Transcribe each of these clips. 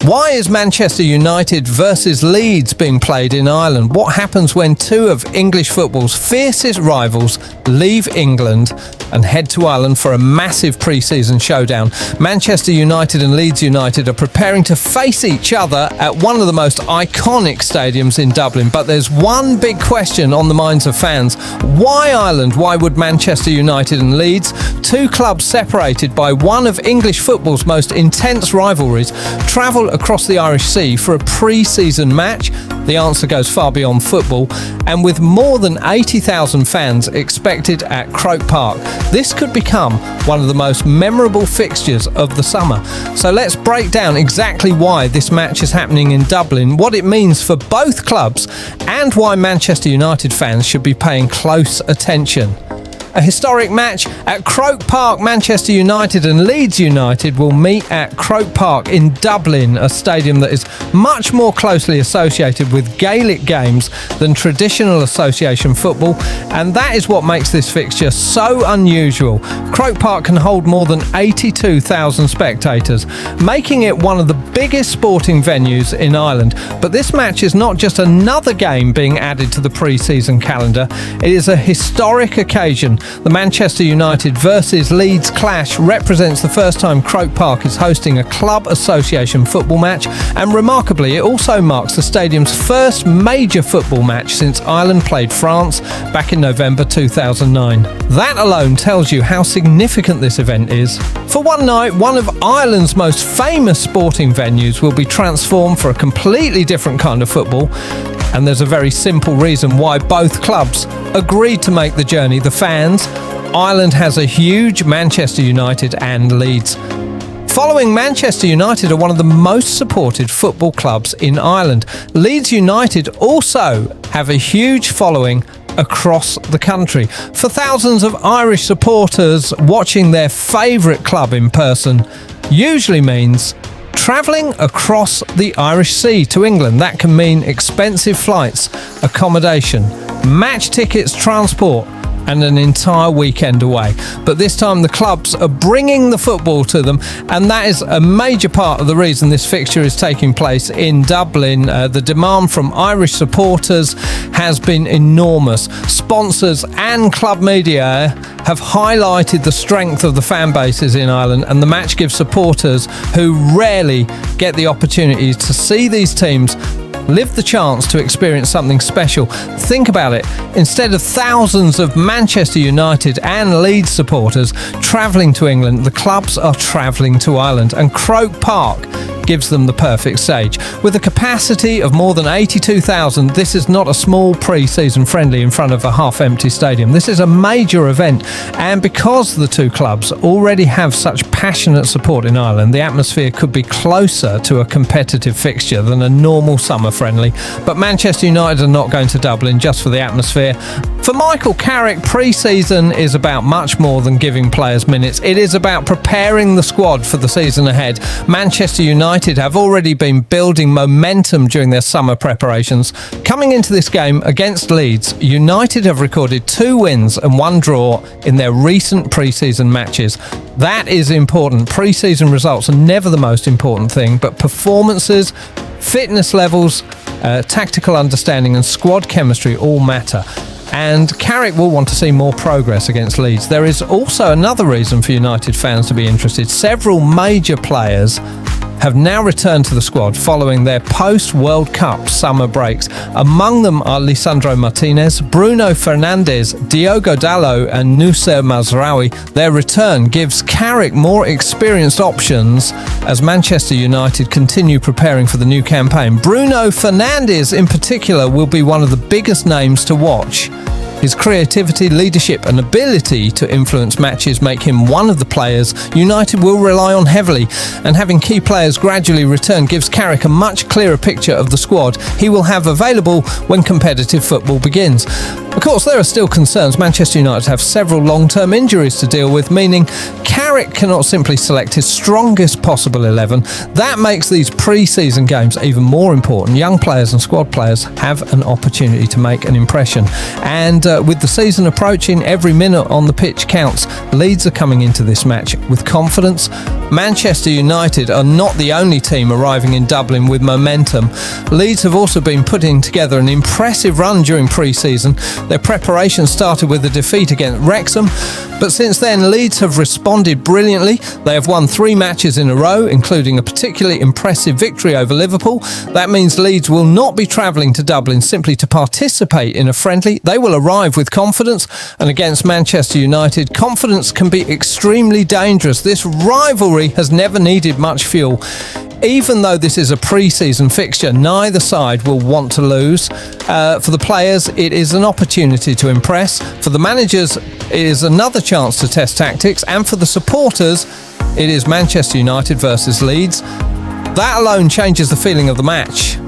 Why is Manchester United versus Leeds being played in Ireland? What happens when two of English football's fiercest rivals leave England and head to Ireland for a massive pre-season showdown? Manchester United and Leeds United are preparing to face each other at one of the most iconic stadiums in Dublin. But there's one big question on the minds of fans. Why Ireland? Why would Manchester United and Leeds, two clubs separated by one of English football's most intense rivalries, travel across the Irish Sea for a pre-season match? The answer goes far beyond football, and with more than 80,000 fans expected at Croke Park, this could become one of the most memorable fixtures of the summer. So let's break down exactly why this match is happening in Dublin, what it means for both clubs, and why Manchester United fans should be paying close attention. A historic match at Croke Park. Manchester United and Leeds United will meet at Croke Park in Dublin, a stadium that is much more closely associated with Gaelic games than traditional association football, and that is what makes this fixture so unusual. Croke Park can hold more than 82,000 spectators, making it one of the biggest sporting venues in Ireland. But this match is not just another game being added to the pre-season calendar, it is a historic occasion. The Manchester United versus Leeds clash represents the first time Croke Park is hosting a club association football match, and remarkably it also marks the stadium's first major football match since Ireland played France back in November 2009. That alone tells you how significant this event is. For one night, one of Ireland's most famous sporting venues will be transformed for a completely different kind of football, and there's a very simple reason why both clubs agreed to make the journey: the fans. Ireland has a huge Manchester United and Leeds. Following Manchester United are one of the most supported football clubs in Ireland. Leeds United also have a huge following across the country. For thousands of Irish supporters, watching their favourite club in person usually means travelling across the Irish Sea to England. That can mean expensive flights, accommodation, match tickets, transport, and an entire weekend away. But this time the clubs are bringing the football to them, and that is a major part of the reason this fixture is taking place in Dublin. The demand from Irish supporters has been enormous. Sponsors and club media have highlighted the strength of the fan bases in Ireland, and the match gives supporters who rarely get the opportunity to see these teams live the chance to experience something special. Think about it. Instead of thousands of Manchester United and Leeds supporters travelling to England, the clubs are travelling to Ireland, and Croke Park gives them the perfect stage. With a capacity of more than 82,000, this is not a small pre-season friendly in front of a half-empty stadium. This is a major event, and because the two clubs already have such passionate support in Ireland, the atmosphere could be closer to a competitive fixture than a normal summer friendly. But Manchester United are not going to Dublin just for the atmosphere. For Michael Carrick, pre-season is about much more than giving players minutes. It is about preparing the squad for the season ahead. Manchester United have already been building momentum during their summer preparations. Coming into this game against Leeds, United have recorded 2 wins and 1 draw in their recent pre-season matches. That is important. Pre-season results are never the most important thing, but performances, fitness levels, tactical understanding and squad chemistry all matter. And Carrick will want to see more progress against Leeds. There is also another reason for United fans to be interested. Several major players have now returned to the squad following their post-World Cup summer breaks. Among them are Lisandro Martinez, Bruno Fernandes, Diogo Dalot and Noussair Mazraoui. Their return gives Carrick more experienced options as Manchester United continue preparing for the new campaign. Bruno Fernandes in particular will be one of the biggest names to watch. His creativity, leadership and ability to influence matches make him one of the players United will rely on heavily, and having key players gradually return gives Carrick a much clearer picture of the squad he will have available when competitive football begins. Of course, there are still concerns. Manchester United have several long-term injuries to deal with, meaning Carrick cannot simply select his strongest possible 11. That makes these pre-season games even more important. Young players and squad players have an opportunity to make an impression. And with the season approaching, every minute on the pitch counts. Leeds are coming into this match with confidence. Manchester United are not the only team arriving in Dublin with momentum. Leeds have also been putting together an impressive run during pre-season. Their preparation started with a defeat against Wrexham, but since then Leeds have responded brilliantly. They have won 3 matches in a row, including a particularly impressive victory over Liverpool. That means Leeds will not be travelling to Dublin simply to participate in a friendly. They will arrive with confidence, and against Manchester United, confidence can be extremely dangerous. This rivalry has never needed much fuel. Even though this is a pre-season fixture, neither side will want to lose. For the players, it is an opportunity to impress. For the managers, it is another chance to test tactics. And for the supporters, it is Manchester United versus Leeds. That alone changes the feeling of the match.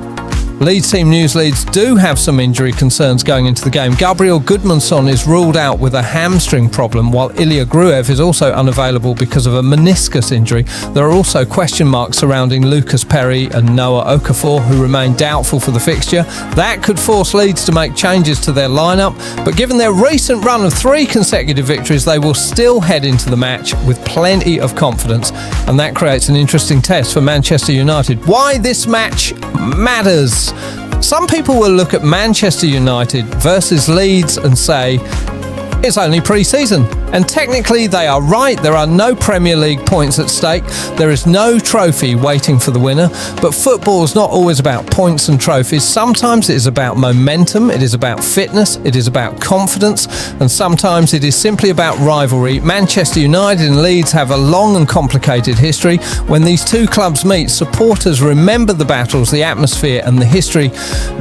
Leeds team news: Leeds do have some injury concerns going into the game. Gabriel Gudmundsson is ruled out with a hamstring problem, while Ilya Gruev is also unavailable because of a meniscus injury. There are also question marks surrounding Lucas Perry and Noah Okafor, who remain doubtful for the fixture. That could force Leeds to make changes to their lineup, but given their recent run of 3 consecutive victories, they will still head into the match with plenty of confidence, and that creates an interesting test for Manchester United. Why this match matters. Some people will look at Manchester United versus Leeds and say, it's only pre-season. And technically they are right. There are no Premier League points at stake. There is no trophy waiting for the winner. But football is not always about points and trophies. Sometimes it is about momentum. It is about fitness. It is about confidence. And sometimes it is simply about rivalry. Manchester United and Leeds have a long and complicated history. When these two clubs meet, supporters remember the battles, the atmosphere and the history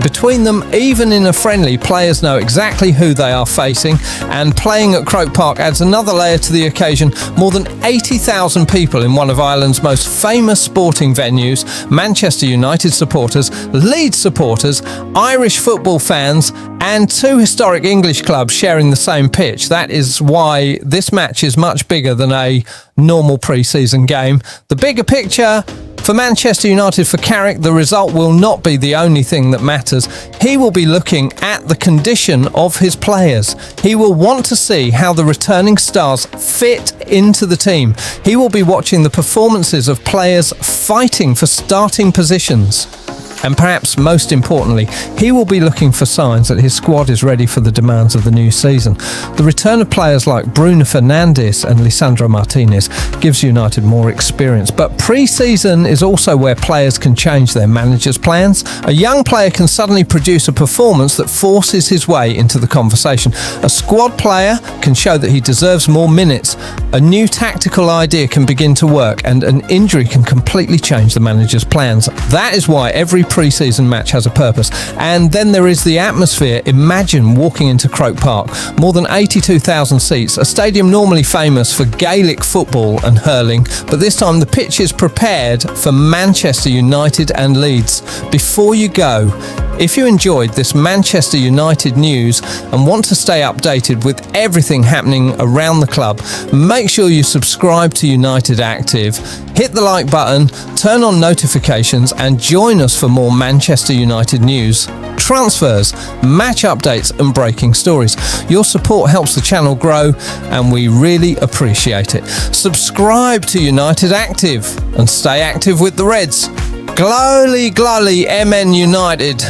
between them. Even in a friendly, players know exactly who they are facing. And playing at Croke Park adds another layer to the occasion. More than 80,000 people in one of Ireland's most famous sporting venues. Manchester United supporters, Leeds supporters, Irish football fans and 2 historic English clubs sharing the same pitch. That is why this match is much bigger than a normal pre-season game. The bigger picture: for Manchester United, for Carrick, the result will not be the only thing that matters. He will be looking at the condition of his players. He will want to see how the returning stars fit into the team. He will be watching the performances of players fighting for starting positions. And perhaps most importantly, he will be looking for signs that his squad is ready for the demands of the new season. The return of players like Bruno Fernandes and Lisandro Martinez gives United more experience. But pre-season is also where players can change their managers' plans. A young player can suddenly produce a performance that forces his way into the conversation. A squad player can show that he deserves more minutes. A new tactical idea can begin to work, and an injury can completely change the manager's plans. That is why every pre-season match has a purpose. And then there is the atmosphere. Imagine walking into Croke Park. More than 82,000 seats, a stadium normally famous for Gaelic football and hurling, but this time the pitch is prepared for Manchester United and Leeds. Before you go, if you enjoyed this Manchester United news and want to stay updated with everything happening around the club, make sure you subscribe to United Active, hit the like button, turn on notifications and join us for more Manchester United news, transfers, match updates and breaking stories. Your support helps the channel grow and we really appreciate it. Subscribe to United Active and stay active with the Reds. Glowly, glowly, MN United.